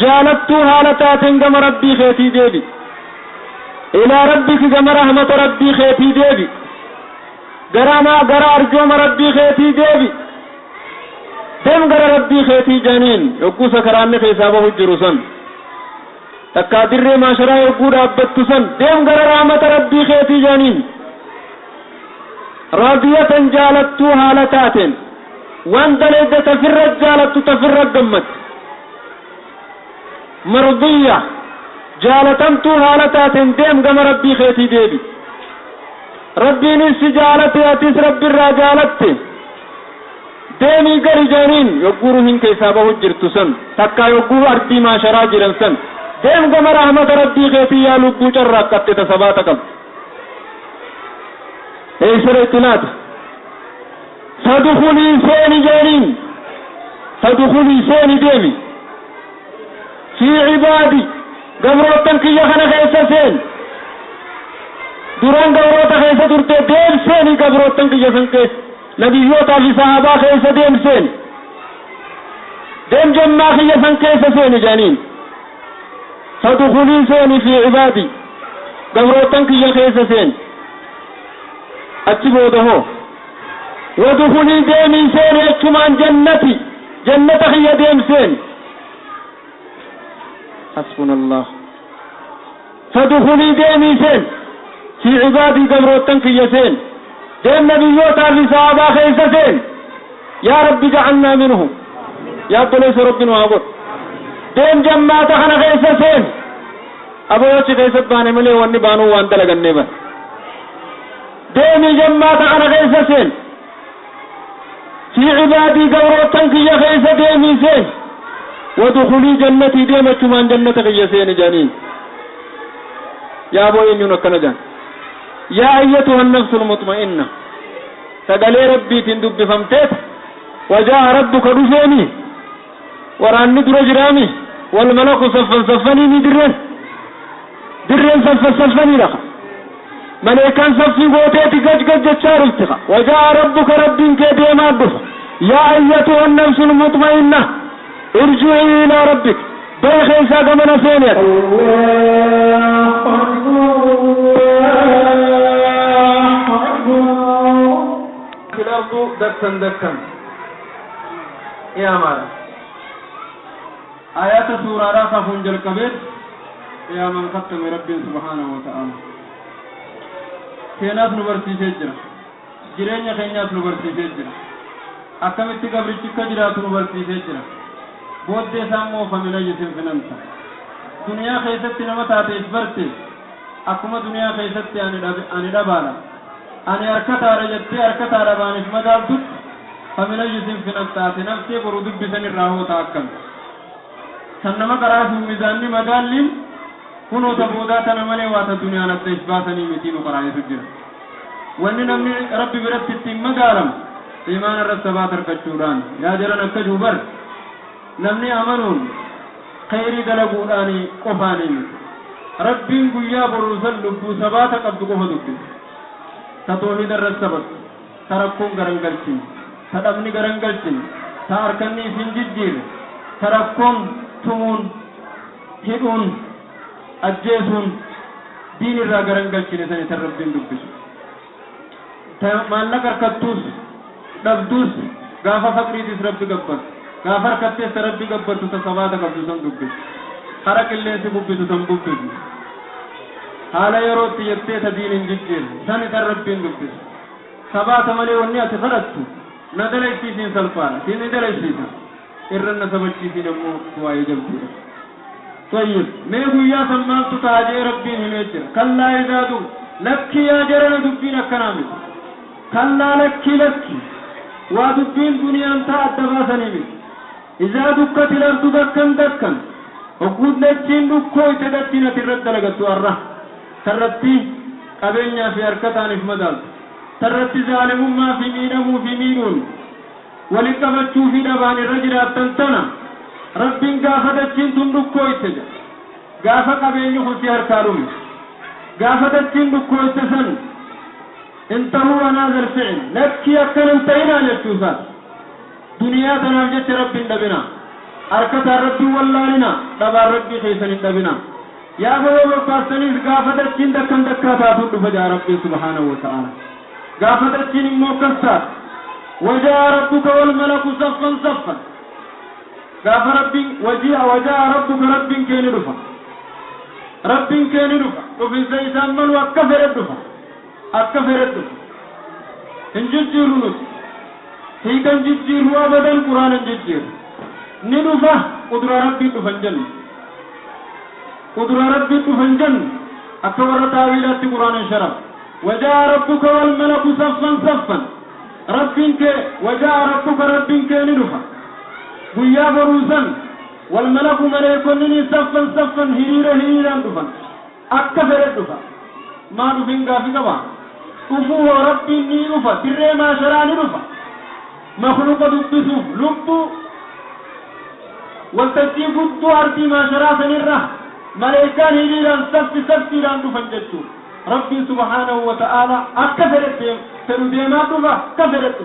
جالت حالتات قم ربي خيتي ديبي إلى ربك قم رحمة ربي خيتي ديبي قرانا قرا أرجوم ربي خيتي ديبي دم قرا ربي خيتي جانين يقو سكراني خيسابه الجروسن تقادر ما شرا يقو رابطسن دم قرا رحمة ربي خيتي جانين راضية جالت حالتات وان دلد تفرد جالت تفرد دمت مرضية جالتمت حالتات دم قم ربي خيتي ديبي ربي نسي جالتي أتيس ربي الرجالتي ديمي قري جانين يقورهن كيسابه الجرتسن تكا يقور أرضي ما شرا جرنسن دم قم رحمة ربي خيتي يا لبو جرقت تسباتكم اي سرطنات تدخلي سيني جانين تدخلي سيني ديمي في عبادي قبروتن كي يخنا خيسا سين دوران قبروتا خيسا ترتي ديم سيني قبروتن كي يخنا كيس نبيوتا في صحابا خيسا ديم سين ديم جمع كي يخنا كيسا سيني جانين تدخلي سيني في عبادي قبروتن كي يخيسا سين أتبوده ودخلي ديمي سين يكمان جنتي جنة خي ديم سين حسبنا الله فدخلي ديمي سين في عبادي قبروتن في يسين ديم نبيوتا في صحابا خيسة سين يا رب جعلنا منهم يا بليس ربنا وعبد ديم جمعات خنا خيسة سين أبو وچي خيسة باني ملي واني بانو وانت لغني با ديمي جمعات خنا خيسة سين في عبادي قبروتن في خيسة ديمي سين ودخولي جنتي ديما كمان جنة غيسين جانين يا ابو ينون كنجان يا ايتها النفس المطمئنة تقالي ربي تندب فمتت وجاء ربك رفيني وراني درجرامي والملك صفني درن صفني لك ملكان صفي قوتيتي قج جتشار التقى وجاء ربك ربي كديما دف يا ايتها النفس المطمئنة ارجعي إلى ربك بيخي ساقا من سينيك في الأرض دكا يا مالا آيات سورة راقة فنجل كبير يا من ختم ربي سبحانه وتعالى كيناس نبرسي سجرة جرين خيناس نبرسي سجرة أكمت قبرتك كجرات نبرسي سجرة بودي سامو فمن يسم فننسا دنيا خيستي نمتا تيسبرتي أكما دنيا خيستي أني دبالا أني أركتا رجتي أركتا ربانش مدال تut فمن يسم فننسا نفسي برودب بسن الراهو تاكم سنما قراس ميزاني مدالين كنو تبوداتا نمني واتا دنيا نتيسباتني متين قرائي سجر واني نمني ربي برتتي مدالم إيمان الرسبات الكتشوران يا جران الكجوبر نمني أمنون خيري دلقوناني قفانين ربين قيا برسل لبو سباتا قبض قفا دكتن تتوحيد الرسبت تركون غرنگلچن تدمني غرنگلچن تاركني سنججير تركون تمون هدون أجيسون دين الرا غرنگلچن سني تربين دكتن مالك اركتوس دبدوس غافا فقري ديس ربي قبض غافر كتة ربي قبض تسوادا قبض سن دكتن حرك اللي سببت سن ببت حالا يروت يتي تدين انججير سن تربين دكتن سبات ملي وني اتفرت ندلي سين سلفان سين ندلي سين إرنا سبتشي في نمو دعاء جبتي طيب ما هو سمالت تاجي ربي نميتر كلا إذا دو لك يا جرنا دبينا كنامي كلا لك ودبين دنيا انت أدبا سنمي إذا دكت الأرض دكا وقود لجين دكو يتدتنا ترد لغتو الرح تردتي قبلنا في أركتان في مدال تردتي ظالم ما في مينه في مينون ولقبتشو في دبان الرجل التنتنا رب قافتشين تندكو يتجا قافة قبلنا خلسي هركارون قافتشين دكو يتسن انتهوا نازل فعل لك يكن انتهينا للشوفات دنيا تنافجت رب دبنا أركت ربي والله لنا دبا ربي خيسن دبنا يا بابا وقاستنيس قافتشين دكن دكاتاتو دفجا ربي سبحانه وتعالى قافتشين موكسات وجاء ربك والملك صفا صفا قاف ربي وجاء ربك رب كين دفا رب كين دفا وفي سيسان من وكفر الدفا أكفر الدفا انججرون هي كان ججير وابدا القرآن ججير ندفا قدر ربي دفنجن قدر ربي دفنجن أكبر تاويلات القرآن شرف وجاء ربك والملك صفا صفا ربك وجاء ربك ربك ندفا ويا بروزا والملك ملائكة صفا صفا هريرا دفا أكفر الدفا ما دفن قافي قبا أفوه ربي نيرفا ترى ما شراني رفا مخلوق دبسوف لبو والتجيب الدوارتي ما شراسا نرى ملائكان هيران سفي لان دفن جدو ربي سبحانه وتعالى أكفرت ترديما دفا كفرت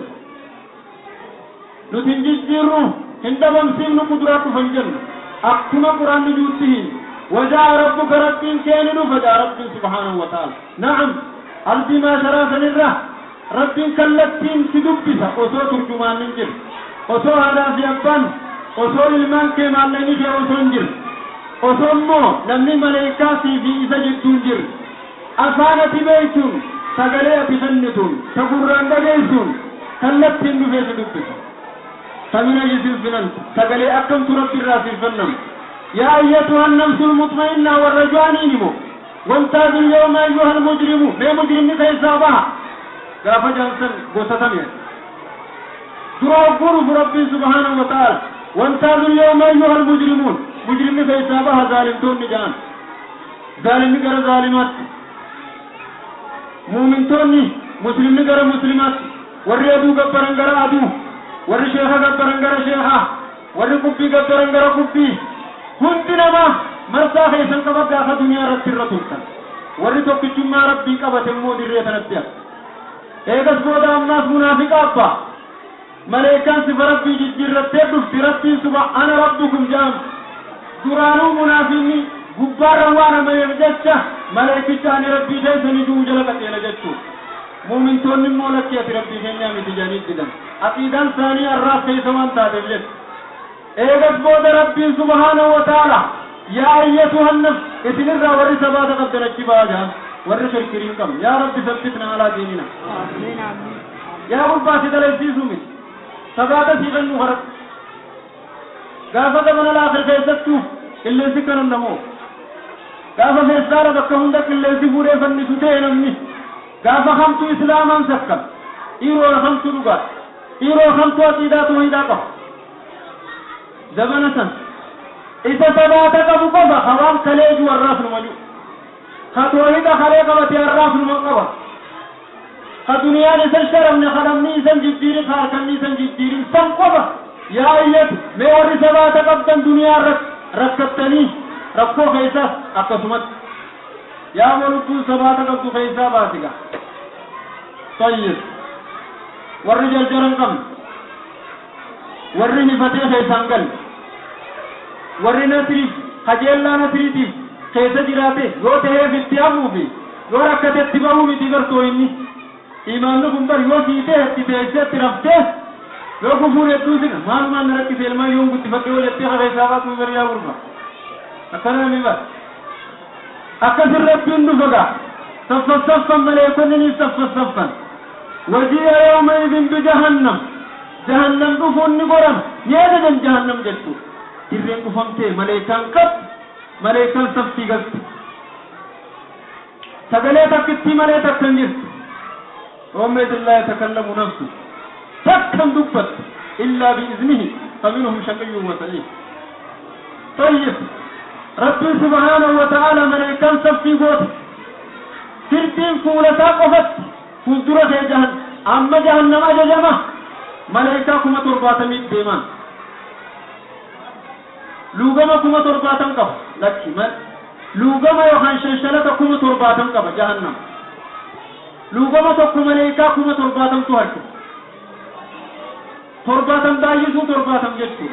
نتنجي جيرو عندما مسلم قدرات فنجن أكما قرآن نجوته وجاء ربك ربي كان فجاء ربي سبحانه وتعالى نعم أرضي ما شراسا نرى ربي كالتين سدبسا أصو ترجمان ننجر أصو هذا في أبان أصو المان كما لنك أصو ننجر أصو مو لمن ملائكاتي في إسا جدون جر أفانة بيتون سقلية خنتون تقران دقيسون كالتين نفي سدبسا فمن يسير فنان سقلية أكم تربي الراسي الفنم يا أيتها النفس المطمئنة والرجوانين مو وامتاز اليوم أيها المجرمون ما مجرم كيسابها قاف جانسن قوستمي تراغور ربي سبحانه وتعالى وامتاز اليوم أيها المجرمون مجرم كيسابها ظالم تون جان ظالم نقر ظالمات مؤمن توني مسلم نقر مسلمات وريادو قبرنقر عدو ورشيخة قبرنقر شيخة ورقبي قبرنقر قبي هندنا ما مرسا خيسن قبط داخل دنيا رتر رتوكا ورطوك جمع ربي قبط مود الرئة نبتيا ايقس بودا الناس منافق أبا ملائكان سف ربي ججر رتر دفت ربي سبا أنا ربكم جام درانو منافقني غبار روانا ما يمجدش ملائكة جاني ربي جيسني جوجلك تينا جدشو مؤمن توني مولك يا ربي جنيامي تجاني جدن عقيدان ثاني الراس كيسوان تاتبجد ايقس بودا ربي سبحانه وتعالى يا أيتها النفس إتنرى ورث بعد قبل الجباجة ورث الكريم كم يا رب ثبتنا على ديننا آمين آمين يا رب باسد العزيز من سبعة سيغن نهرب قافة من الآخر فيستو اللي سكن النمو قافة فيستار بكهم دك اللي سفوري فنسوتين أمني قافة خمسو إسلاما سكم إيرو خمسو رقات إيرو خمسو أتيدات وإيداته زمن سن إذا سبعتك بقضى خوام كليج والراس المجو خطوهيك خليق بتي الراس المقبى خدنيا نسل شرم نخدمني سن جبتيري خاركني سن جبتيري سنقبى يا أيت ميوري سبعتك بدن دنيا ركبتني ركو خيسا أقسمت يا ولدو سبعتك بدو خيسا باسك طيب والرجال جرنكم والرجل فتي خيسانقل ورنا تريف خجلنا نتريتيف كيسا جراته يو تهي في التيابو في يو ركت اتباهو بتبر تويني إيمانكم بر يو جيته اتباهيسة ترفته يو كفور يدوزين ما نركي سيلما يوم كتفكيو جتها خيسابات مبريا ورما أكنا مبر أكسر ربين دفقا صفا صفا مليكونني صفا صفا وجيء يومئذ بجهنم جهنم دفون نقرم نيادة جهنم جتو ترين كفمتي ملائكان قط ملائكان صفتي قط سقليتك كتي ملائكة تنجر ومد الله يتكلم نفسه تكن دبت إلا بإذنه فمنهم شقي وسعيد طيب ربي سبحانه وتعالى ملائكان صفتي قط ترتين فولتا قفت فوزدرة جهنم أما جهنم أججمة ملائكة كما ترباتمي ديمان لوغما كما ترباتم قف لكي مال لوغما يوحان شنشلة كما ترباتم قف جهنم لوغما تكو ملائكة كما ترباتم تهرك ترباتم دايسو ترباتم جدو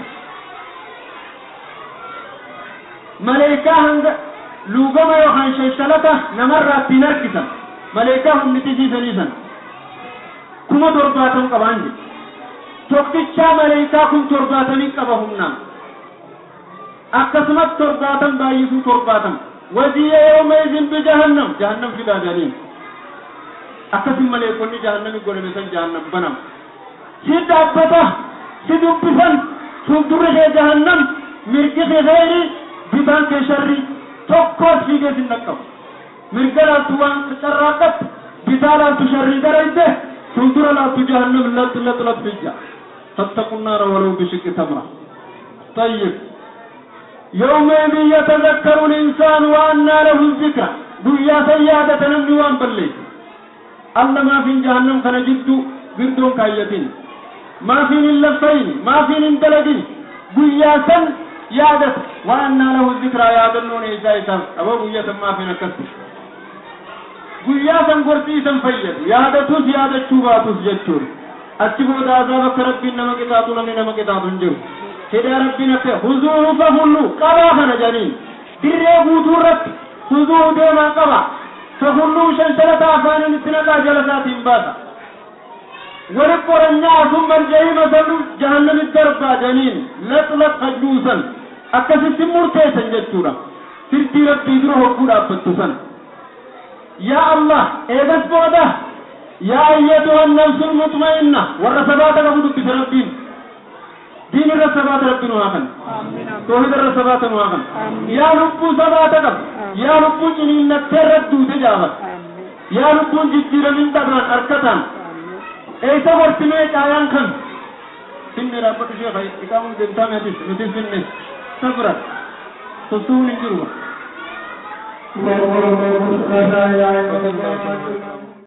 ملائكة هنگ لوغما يوحان شنشلة نمر راتي نركسا ملائكة هم نتيجي سنيسا كما ترباتم قبانجي توقتشا ملائكة كم ترباتمي قبهمنا أقسمت ترباتم بايسو ترباتم وزي يومئذ بجهنم جهنم في دادانين أقسم ملائكوني جهنم يقول مثلا جهنم بنام سيد أبتا سيد أبفن سندر جهنم مرقس غيري ببان كشري توقف في جيس النقب مرقلا توان تشراكت بتالا تشري دريده سندر لا تجهنم لط لط لط بجا فاتقوا النار ولو بشق تمرة طيب يومئذ يتذكر الإنسان وأنى له الذكرى بويا سيادة نمجوان بالليل الله ما في جهنم فنجد بردون كايتين ما في اللفين ما في الدلدين بويا سن يادت وأنى له الذكرى يادنون إجايسا أبو بويا ما في نكسر بويا سن قرتي سن فيد يادتوس يادت شوباتوس جتور أتبو دازا ربي نما كتابنا نما كتاب نجو هدا ربنا خذوه فهلوا قبا خنجانين دري بوتورت خذوه ديما قبا فهلوا شنشلة أفان نتنقى جلسات باسا ورقرنا ثم الجحيم صلوا جهنم الدربا جنين لطلق خجلوسا أكسس مرتيسا جتورا سرتي ربي دروه قولا فتسا يا الله إذن بوده يا أيتها النفس المطمئنة والرسباتك أخذوا بسربين دين الرسبات ربنا واخن توحيد الرسبات واخن يا رب سباتك يا رب جنين نتردو تجاوز يا رب جدير من دبران أركتان ايسا ورسميك آيان خن سنة ربك شيخ اقام دمتا مهدس نتس سنة سفرة تصول انجروا